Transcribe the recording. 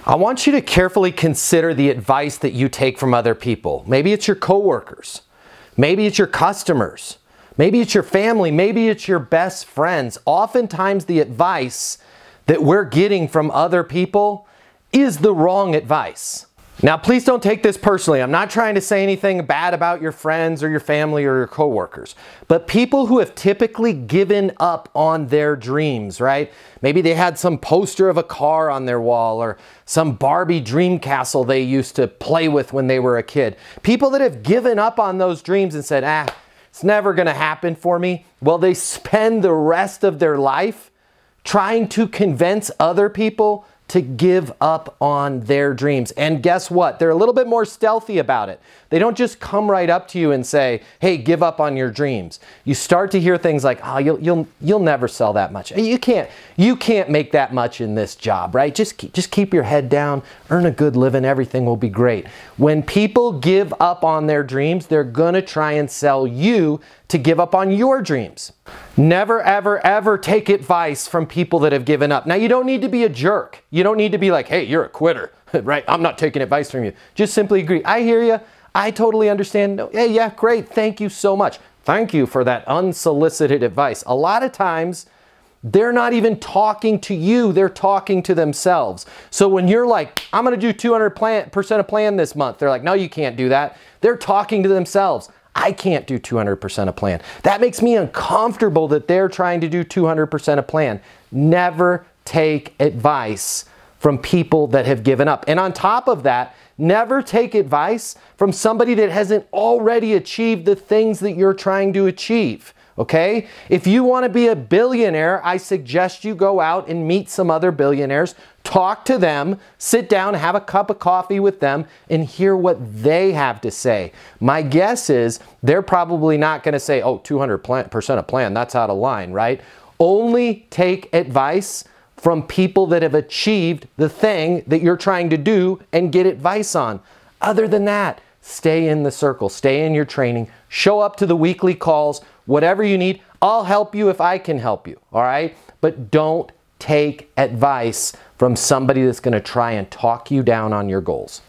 I want you to carefully consider the advice that you take from other people. Maybe it's your coworkers. Maybe it's your customers. Maybe it's your family. Maybe it's your best friends. Oftentimes the advice that we're getting from other people is the wrong advice. Now, please don't take this personally. I'm not trying to say anything bad about your friends or your family or your coworkers, but people who have typically given up on their dreams, right? Maybe they had some poster of a car on their wall or some Barbie dream castle they used to play with when they were a kid. People that have given up on those dreams and said, it's never going to happen for me. Well, they spend the rest of their life trying to convince other people to give up on their dreams. And guess what? They're a little bit more stealthy about it. They don't just come right up to you and say, hey, give up on your dreams. You start to hear things like, oh, you'll never sell that much. You can't make that much in this job, right? Just keep your head down, earn a good living, everything will be great. When people give up on their dreams, they're gonna try and sell you to give up on your dreams. Never, ever, ever take advice from people that have given up. Now, you don't need to be a jerk. You don't need to be like, hey, you're a quitter, right? I'm not taking advice from you. Just simply agree. I hear you. I totally understand. Hey, yeah, great. Thank you so much. Thank you for that unsolicited advice. A lot of times, they're not even talking to you. They're talking to themselves. So when you're like, I'm going to do 200% of plan this month, they're like, no, you can't do that. They're talking to themselves. I can't do 200% of plan. That makes me uncomfortable that they're trying to do 200% of plan. Never take advice from people that have given up. And on top of that, never take advice from somebody that hasn't already achieved the things that you're trying to achieve. Okay? If you want to be a billionaire, I suggest you go out and meet some other billionaires, talk to them, sit down, have a cup of coffee with them, and hear what they have to say. My guess is they're probably not going to say, oh, 200% of plan, that's out of line, right? Only take advice from people that have achieved the thing that you're trying to do and get advice on. Other than that, stay in the circle, stay in your training, show up to the weekly calls, whatever you need. I'll help you if I can help you, all right? But don't take advice from somebody that's going to try and talk you down on your goals.